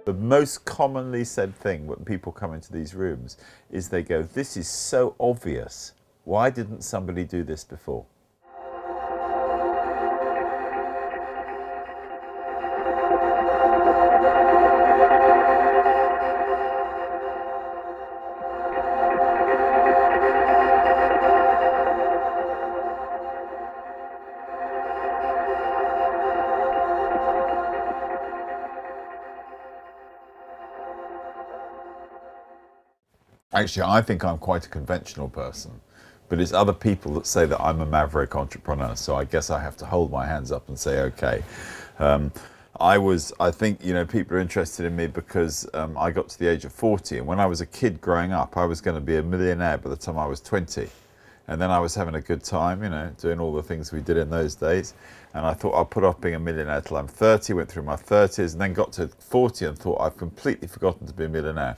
The most commonly said thing when people come into these rooms is they go, "This is so obvious. Why didn't somebody do this before?" Actually, I think I'm quite a conventional person, but it's other people that say that I'm a maverick entrepreneur. So I guess I have to hold my hands up and say, okay. I think, people are interested in me because I got to the age of 40. And when I was a kid growing up, I was going to be a millionaire by the time I was 20. And then I was having a good time, doing all the things we did in those days. And I thought I'll put off being a millionaire till I'm 30, went through my 30s, and then got to 40 and thought I've completely forgotten to be a millionaire.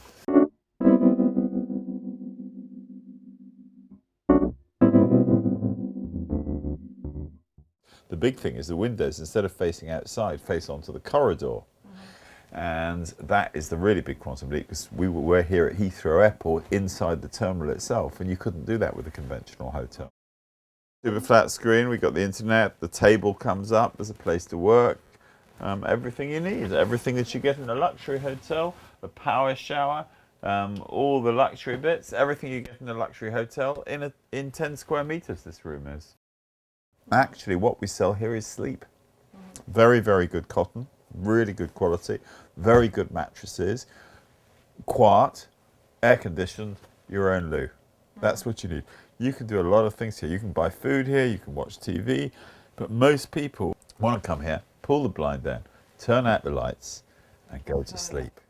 The big thing is the windows, instead of facing outside, face onto the corridor. And that is the really big quantum leap, because we're here at Heathrow Airport inside the terminal itself, and you couldn't do that with a conventional hotel. Super flat screen, we've got the internet, the table comes up, there's a place to work, everything you need, everything that you get in a luxury hotel, the power shower, all the luxury bits, everything you get in a luxury hotel in 10 square meters this room is. Actually, what we sell here is sleep. Very, very good cotton, really good quality, very good mattresses, quiet, air conditioned, your own loo. That's what you need. You can do a lot of things here. You can buy food here, you can watch TV, but most people want to come here, pull the blind down, turn out the lights, and go to sleep.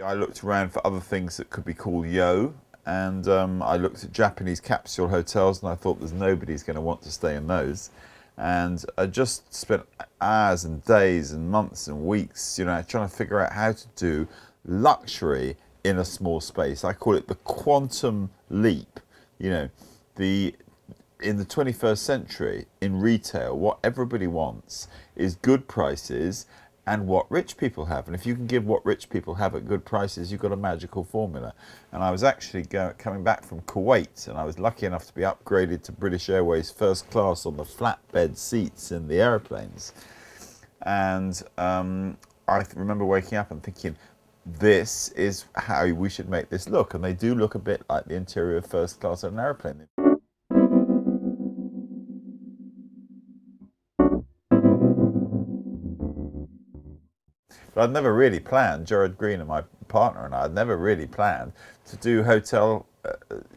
I looked around for other things that could be called yo, and I looked at Japanese capsule hotels, and I thought there's nobody's going to want to stay in those. And I just spent hours and days and months and weeks, trying to figure out how to do luxury in a small space. I call it the quantum leap. In the 21st century, in retail, what everybody wants is good prices and what rich people have. And if you can give what rich people have at good prices, you've got a magical formula. And I was actually coming back from Kuwait, and I was lucky enough to be upgraded to British Airways first class on the flatbed seats in the aeroplanes. And I remember waking up and thinking, this is how we should make this look. And they do look a bit like the interior of first class on an aeroplane. But I'd never really planned, Gerard Green and my partner and I had never really planned to do hotel,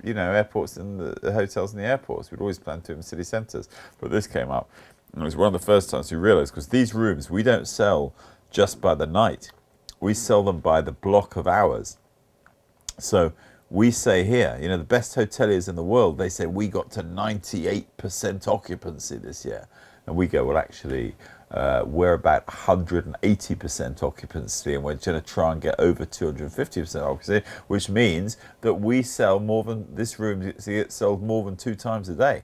airports and the hotels in the airports. We'd always planned to do them in city centres. But this came up, and it was one of the first times we realised, because these rooms we don't sell just by the night. We sell them by the block of hours. So we say here, the best hoteliers in the world, they say we got to 98% occupancy this year. And we go, well, actually, we're about 180% occupancy, and we're going to try and get over 250% occupancy, which means that we sell more than, this room gets sold more than 2 times a day.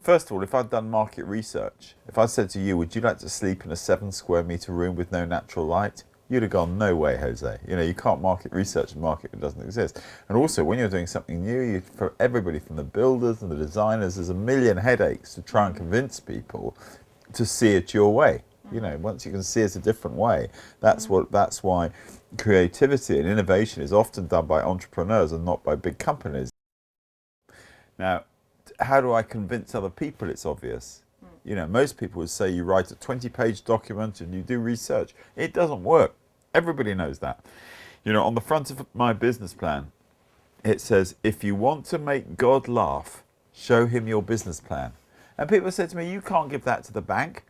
First of all, if I'd done market research, if I said to you, would you like to sleep in a 7 square meter room with no natural light? You'd have gone, no way, Jose. You can't market research a market that doesn't exist. And also, when you're doing something new, for everybody from the builders and the designers, there's a million headaches to try and convince people to see it your way. Once you can see it a different way, that's why creativity and innovation is often done by entrepreneurs and not by big companies. Now, how do I convince other people it's obvious? Most people would say you write a 20-page document and you do research. It doesn't work. Everybody knows that. On the front of my business plan, it says, if you want to make God laugh, show him your business plan. And people said to me, you can't give that to the bank.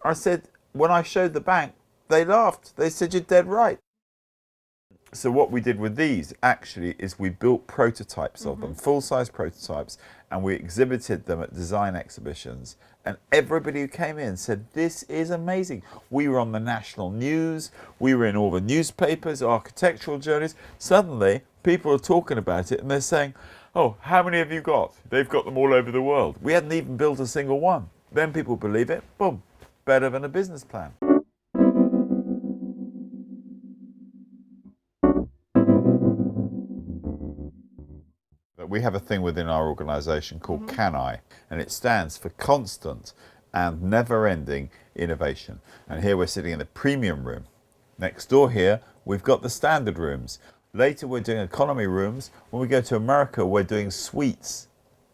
I said, when I showed the bank, they laughed. They said, you're dead right. So what we did with these actually is we built prototypes of them, full-size prototypes, and we exhibited them at design exhibitions. And everybody who came in said, this is amazing. We were on the national news, we were in all the newspapers, architectural journals. Suddenly, people are talking about it and they're saying, oh, how many have you got? They've got them all over the world. We hadn't even built a single one. Then people believe it, boom, better than a business plan. We have a thing within our organisation called Can I, and it stands for constant and never-ending innovation. And here we're sitting in the premium room. Next door here, we've got the standard rooms. Later we're doing economy rooms. When we go to America, we're doing suites.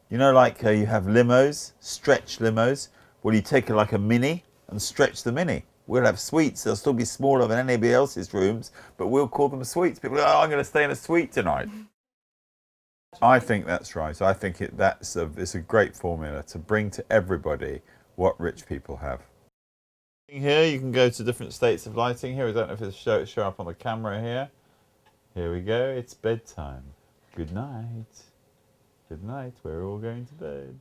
You know, like you have limos, stretch limos. Well, you take like a mini and stretch the mini. We'll have suites. They'll still be smaller than anybody else's rooms, but we'll call them suites. People go, oh, I'm going to stay in a suite tonight. I think that's right. I think it's a great formula to bring to everybody what rich people have. Here you can go to different states of lighting. Here, I don't know if it'll show up on the camera here. Here we go. It's bedtime. Good night. Good night. We're all going to bed.